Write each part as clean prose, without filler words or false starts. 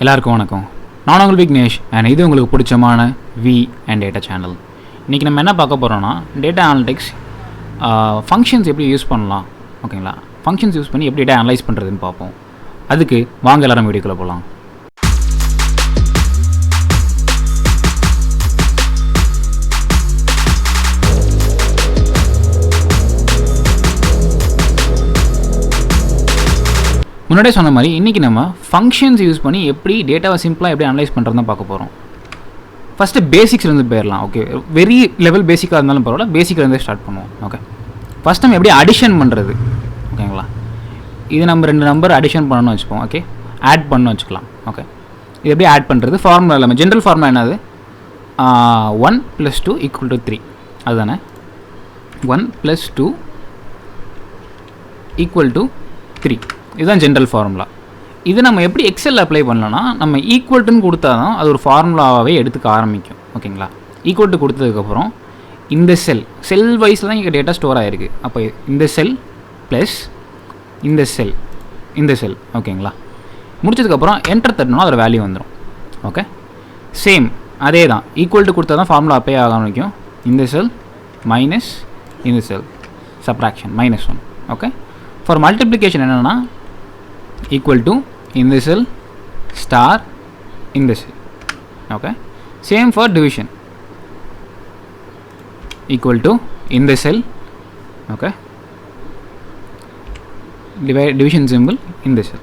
எல்லாருக்கும் வணக்கம். நான் உங்கள் விக்னேஷ் அண்ட் இது உங்களுக்கு பிடிச்சமான வி அண்ட் டேட்டா சேனல். இன்றைக்கி நம்ம என்ன பார்க்க போகிறோன்னா டேட்டா அனலிட்டிக்ஸ் ஃபங்க்ஷன்ஸ் எப்படி யூஸ் பண்ணலாம், ஓகேங்களா? ஃபங்க்ஷன்ஸ் யூஸ் பண்ணி எப்படி டேட்டா அனலைஸ் பண்ணுறதுன்னு பார்ப்போம். அதுக்கு வாங்க எல்லாரும் வீடியோக்குள்ளே போகலாம். முன்னாடியே சொன்ன மாதிரி இன்றைக்கி நம்ம ஃபங்க்ஷன்ஸ் யூஸ் பண்ணி எப்படி டேட்டாவை சிம்பிளாக எப்படி அனலைஸ் பண்ணுறது தான் பார்க்க போகிறோம். ஃபஸ்ட்டு பேசிக்ஸ்லேருந்து போயிடலாம். ஓகே, வெரி லெவல் பேசிக்காக இருந்தாலும் பரவாயில்ல, பேசிக்லேருந்தே ஸ்டார்ட் பண்ணுவோம். ஓகே, ஃபஸ்ட் நம்ம எப்படி அடிஷன் பண்ணுறது, ஓகேங்களா? இது நம்ம 2 நம்பர் அடிஷன் பண்ணணும்னு வச்சுப்போம். ஓகே, ஆட் பண்ணணும் வச்சுக்கலாம். ஓகே, இது எப்படி ஆட் பண்ணுறது? ஃபார்முலா இல்லாமல் ஜென்ரல் ஃபார்முலா என்னது? 1 + 2 = 3. அதுதானே? 1 + 2 = 3. இதுதான் ஜென்ரல் ஃபார்முலா. இது நம்ம எப்படி எக்ஸலில் அப்ளை பண்ணலாம்னா, நம்ம ஈக்குவல்ட்டுன்னு கொடுத்தா தான் அது ஒரு ஃபார்முலாவே எடுத்துக்க ஆரம்பிக்கும். ஓகேங்களா? ஈக்குவல்ட்டு கொடுத்ததுக்கப்புறம் இந்த செல் வைஸில் தான் இங்கே டேட்டா ஸ்டோர் ஆகிருக்கு. அப்போ இந்த செல் ப்ளஸ் இந்த செல் ஓகேங்களா? முடிச்சதுக்கப்புறம் என்டர் தட்டணும்னா அதோட வேல்யூ வந்துடும். ஓகே, சேம் அதே தான், ஈக்குவல்ட்டு கொடுத்தா தான் ஃபார்முலா அப்ளை ஆக ஆரம்பிக்கும். இந்த செல் மைனஸ் இந்த செல், சப்ராக்ஷன் -1. ஓகே, ஃபார் மல்டிப்ளிகேஷன் என்னென்னா equal to in the cell star in the cell. Okay, same for division, equal to in the cell. Okay, division symbol in the cell.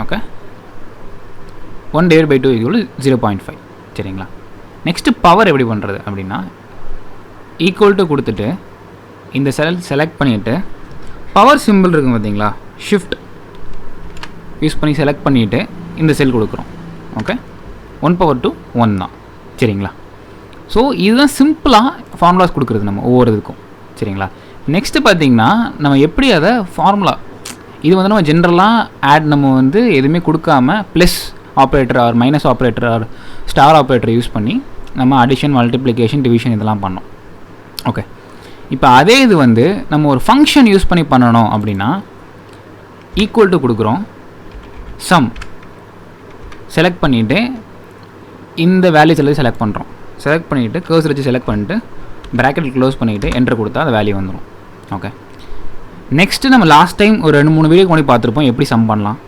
Okay, 1/2 = 0.5. சரிங்களா? Next power எப்படி பண்ணுறது அப்படின்னா, equal to கொடுத்துட்டு இந்த செல் select பண்ணிவிட்டு power simple இருக்கும் பார்த்தீங்களா, shift use பண்ணி செலக்ட் பண்ணிவிட்டு இந்த செல் கொடுக்குறோம். ஓகே, 1/2 1 தான். சரிங்களா? ஸோ இதுதான் சிம்பிளாக ஃபார்முலாஸ் கொடுக்குறது நம்ம ஒவ்வொரு இதுக்கும். சரிங்களா? நெக்ஸ்ட்டு பார்த்தீங்கன்னா நம்ம எப்படி அதை ஃபார்முலா இது வந்து நம்ம ஜென்ரலாக ஆட் நம்ம வந்து எதுவுமே கொடுக்காம plus operator or minus operator or star operator use பண்ணி நம்ம அடிஷன், மல்டிப்ளிகேஷன், டிவிஷன் இதெல்லாம் பண்ணோம். ஓகே, இப்போ அதே இது வந்து நம்ம ஒரு ஃபங்க்ஷன் யூஸ் பண்ணி பண்ணணும் அப்படின்னா ஈக்குவல் டு கொடுக்குறோம், சம் செலக்ட் பண்ணிவிட்டு இந்த வேல்யூஸ் எல்லாம் செலக்ட் பண்ணுறோம். செலக்ட் பண்ணிவிட்டு கர்சர் வச்சு செலக்ட் பண்ணிவிட்டு ப்ராக்கெட் க்ளோஸ் பண்ணிவிட்டு என்டர் கொடுத்தா அந்த வேல்யூ வந்துடும். ஓகே, நெக்ஸ்ட்டு நம்ம லாஸ்ட் டைம் ஒரு 2-3 வீடியோ கொண்டு பார்த்துருப்போம் எப்படி சம் பண்ணலாம்.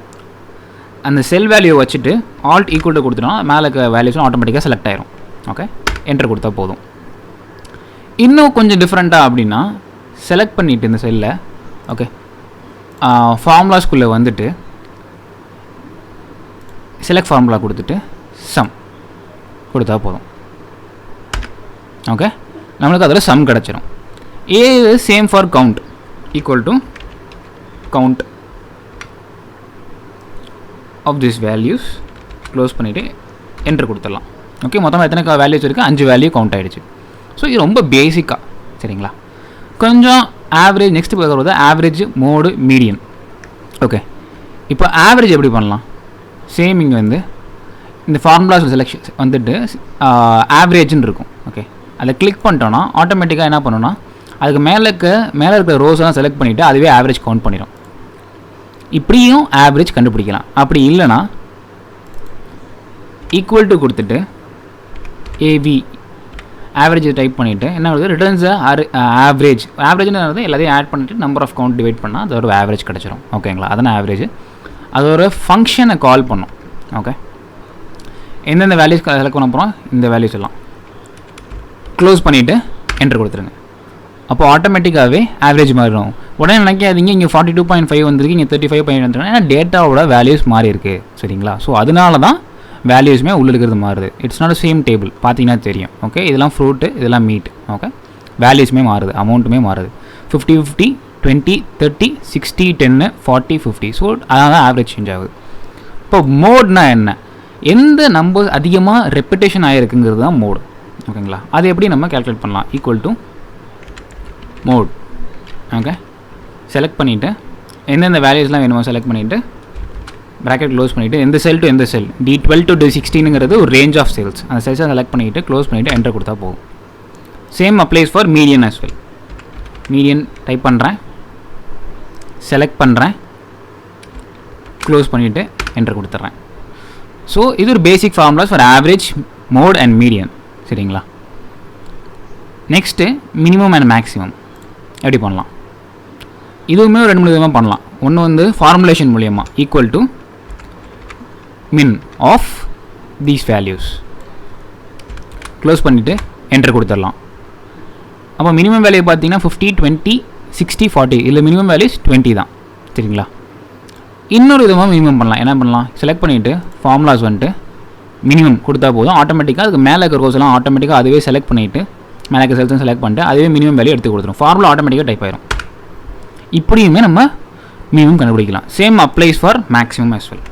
அந்த செல் வேல்யூ வச்சுட்டு ஆல்ட் ஈக்குவல் டு கொடுத்துட்டோம்னா மேலே இருக்க வேல்யூஸ்லாம் ஆட்டோமேட்டிக்காக செலக்ட் ஆயிரும். ஓகே, என்டர் கொடுத்தா போதும். இன்னும் கொஞ்சம் டிஃப்ரெண்ட்டாக அப்படின்னா செலக்ட் பண்ணிவிட்டு இந்த செல்லில் ஓகே ஃபார்முலாஸ்குள்ளே வந்துட்டு செலக்ட் ஃபார்முலா கொடுத்துட்டு சம் கொடுத்தா போதும். ஓகே, நம்மளுக்கு அதில் சம் கிடச்சிரும். A same for count, equal to count of this values, close பண்ணிவிட்டு என்ட்ரு கொடுத்துடலாம். ஓகே, மொத்தமாக எத்தனை வேல்யூஸ் இருக்குது? 5 வேல்யூ கவுண்ட் ஆகிடுச்சு. ஸோ இது ரொம்ப பேசிக்காக. சரிங்களா? கொஞ்சம் ஆவரேஜ் நெக்ஸ்ட் பார்க்குறது ஆவரேஜ், மோடு, மீடியன். ஓகே, இப்போ ஆவரேஜ் எப்படி பண்ணலாம்? சேம் இங்கே வந்து இந்த ஃபார்முலாஸ் செலெக்ஷன் வந்துட்டு ஆவரேஜ்னு இருக்கும். ஓகே, அதை கிளிக் பண்ணிட்டோன்னா ஆட்டோமேட்டிக்காக என்ன பண்ணோன்னா அதுக்கு மேலே இருக்கிற ரோஸெல்லாம் செலக்ட் பண்ணிவிட்டு அதுவே ஆவரேஜ் கவுண்ட் பண்ணிடும். இப்படியும் ஆவரேஜ் கண்டுபிடிக்கலாம். அப்படி இல்லைனா ஈக்குவல் டு கொடுத்துட்டு ஏவி ஆவரேஜ் டைப் பண்ணிவிட்டு என்ன வருது, ரிட்டர்ன்ஸ் ஆவரேஜ். ஆவரேஜ்னு எல்லாத்தையும் ஆட் பண்ணிவிட்டு நம்பர் ஆஃப் கவுண்ட் டிவைட் பண்ணால் அதோட ஆவரேஜ் கிடச்சிரும். ஓகேங்களா? அதான ஆவரேஜ். அது ஒரு ஃபங்க்ஷனை கால் பண்ணும். ஓகே, எந்தெந்த வேல்யூஸ் செலக்ட் பண்ண போகிறோம், இந்த வேல்யூஸ் எல்லாம் க்ளோஸ் பண்ணிவிட்டு என்ட்ரு கொடுத்துருங்க. அப்போ ஆட்டோமேட்டிக்காகவே ஆவரேஜ் மாறிடும். உடனே நினைக்காதீங்க இங்கே 42.5 வந்துருக்கு, இங்கே 35.5 வந்துருக்கு. ஏன்னா டேட்டாவோட வேல்யூஸ் மாறி இருக்குது. சரிங்களா? ஸோ அதனால தான் வேல்யூஸுமே உள்ளே இருக்கிறது மாறுது. இட்ஸ் நாட் சேம் டேபிள், பார்த்தீங்கன்னா தெரியும். ஓகே, இதெல்லாம் ஃப்ரூட்டு, இதெல்லாம் மீட். ஓகே, வேல்யூஸுமே மாறுது, அமௌண்ட்டுமே மாறுது. 50-50, 20, 30, 60, 10, 40, 50. ஸோ அதனால் தான் ஆவரேஜ் சேஞ்ச் ஆகுது. இப்போ மோட்னா என்ன? எந்த நம்பர் அதிகமாக ரெப்பிட்டேஷன் ஆகிருக்குங்கிறது தான் மோடு. ஓகேங்களா? அது எப்படி நம்ம கேல்குலேட் பண்ணலாம்? Equal to mode. Okay, select பண்ணிவிட்டு எந்தெந்த வேல்யூஸ்லாம் வேணுமோ செலக்ட் பண்ணிவிட்டு ப்ராக்கெட் க்ளோஸ் பண்ணிவிட்டு எந்த செல் டு எந்த செல், D12 to D16ங்கிறது ஒரு ரேஞ்ச் ஆஃப் செல்ஸ். அந்த செல்ஸை செலக்ட் பண்ணிவிட்டு க்ளோஸ் பண்ணிவிட்டு என்டர் கொடுத்தா போகும். Same applies for median as well. Median type பண்ணுறேன், செலக்ட் பண்ணுறேன், க்ளோஸ் பண்ணிவிட்டு என்டர் கொடுத்துட்றேன். ஸோ இது ஒரு basic formulas for average, mode and median. சரிங்களா? நெக்ஸ்ட்டு மினிமம் அண்ட் மேக்ஸிமம் எப்படி பண்ணலாம்? இதுவுமே ஒரு 2-3 விதமாக பண்ணலாம். ஒன்று வந்து ஃபார்முலேஷன் மூலியமாக equal to min of these values close பண்ணிவிட்டு என்டர் கொடுத்துடலாம். அப்போ மினிமம் வேல்யூ பார்த்தீங்கன்னா 50, 20, 60, 40. இதில் மினிமம் வேல்யூஸ் 20 தான். சரிங்களா? இன்னொரு விதமாக மினிமம் பண்ணலாம். என்ன பண்ணலாம்? செலக்ட் பண்ணிவிட்டு ஃபார்முலாஸ் வந்துட்டு மினிமம் கொடுத்தா போதும். ஆட்டோமேட்டிக்காக அதுக்கு மேலே இருக்கிற ரோஸ்லாம் ஆட்டோமேட்டிக்காக அதுவே செலக்ட் பண்ணிவிட்டு மேலே இருக்க செல்ஸும் செலக்ட் பண்ணிட்டு அதுவே மினிமம் வேல்யூ எடுத்து கொடுத்துரும். ஃபார்முலா ஆட்டோமேட்டிக்காக டைப் ஆயிரும். இப்படியுமே நம்ம மினிமம் கண்டுபிடிக்கலாம். Same applies for maximum as well.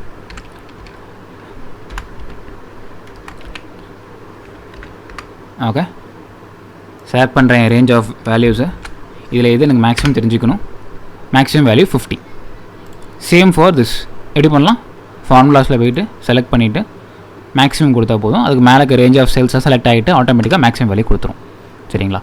Okay, select பண்ணுறேன் ரேஞ்ச் ஆஃப் வேல்யூஸை. இதில் எது எனக்கு மேக்ஸிமம் தெரிஞ்சுக்கணும். Maximum value 50. Same for this. எப்படி பண்ணலாம்? ஃபார்முலாஸில் போய்ட்டு செலக்ட் பண்ணிவிட்டு மேக்ஸிமம் கொடுத்தா போதும். அதுக்கு மேலே இருக்க ரேஞ்ச் ஆஃப் செல்ஸாக செலக்ட் ஆகிட்டு ஆட்டோமேட்டிக்காக மேக்ஸிமம் வேல்யூ கொடுத்துரும். சரிங்களா?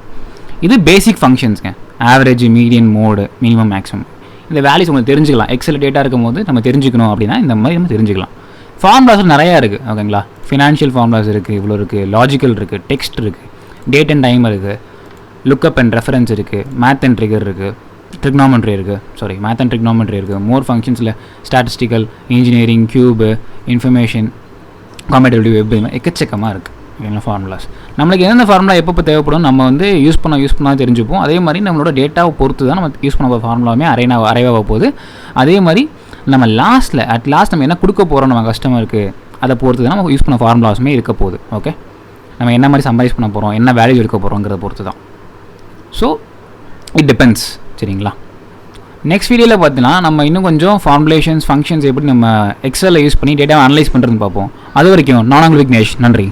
இது பேசிக் ஃபங்க்ஷன்ஸுங்க. Average, median, mode, minimum, maximum. இந்த வேல்யூஸ் உங்களுக்கு தெரிஞ்சுக்கலாம். எக்ஸல் டேட்டா இருக்கும் போது நம்ம தெரிஞ்சுக்கணும் அப்படின்னா இந்த மாதிரி நம்ம தெரிஞ்சுக்கலாம். ஃபார்முலாஸ் நிறையா இருக்குது. ஓகேங்களா? ஃபினான்ஷியல் ஃபார்முலாஸ் இருக்குது, இவ்வளோ இருக்குது. லாஜிக்கல் இருக்குது, டெக்ஸ்ட் இருக்குது, டேட் அண்ட் டைம் இருக்குது, லுக்கப் அண்ட் ரெஃபரன்ஸ் இருக்குது, மேத் அண்ட் ட்ரிகர் இருக்குது, ட்ரிக்னாமெண்ட்ரி இருக்குது. மேத் அண்ட் ட்ரிக்னாமெண்ட்ரி இருக்குது. மோர் ஃபங்க்ஷன்ஸில் statistical, engineering, cube, information, compatible web, எக்கச்சக்கமாக இருக்குது. ஓகேங்களா? ஃபார்முலாஸ் நம்மளுக்கு எந்தெந்த ஃபார்முலா எப்போ தேவைப்படும் நம்ம வந்து யூஸ் பண்ண தெரிஞ்சுப்போம். அதே மாதிரி நம்மளோட டேட்டாவை பொறுத்து தான் நம்ம யூஸ் பண்ண ஃபார்முலாவுமே அரைவாக போகுது. அதே மாதிரி நம்ம அட் லாஸ்ட் நம்ம என்ன கொடுக்க போகிறோம் நம்ம கஸ்டமருக்கு அதை பொறுத்து தான் நம்ம யூஸ் பண்ண ஃபார்முலாஸுமே இருக்க போகுது. ஓகே, நம்ம என்ன மாதிரி சம்பாதிஸ் பண்ண போகிறோம், என்ன வேல்யூ எடுக்க போகிறோங்கிறத பொறுத்து தான். So it depends. சரிங்களா? நெக்ஸ்ட் வீடியோவில் பார்த்தீங்கன்னா நம்ம இன்னும் கொஞ்சம் ஃபார்முலேஷன்ஸ், ஃபங்க்ஷன்ஸ் எப்படி நம்ம எக்ஸலில் யூஸ் பண்ணி டேட்டாவை அனலைஸ் பண்ணுறதுன்னு பார்ப்போம். அது வரைக்கும் நான் உங்களுக்கு விக்னேஷ். நன்றி.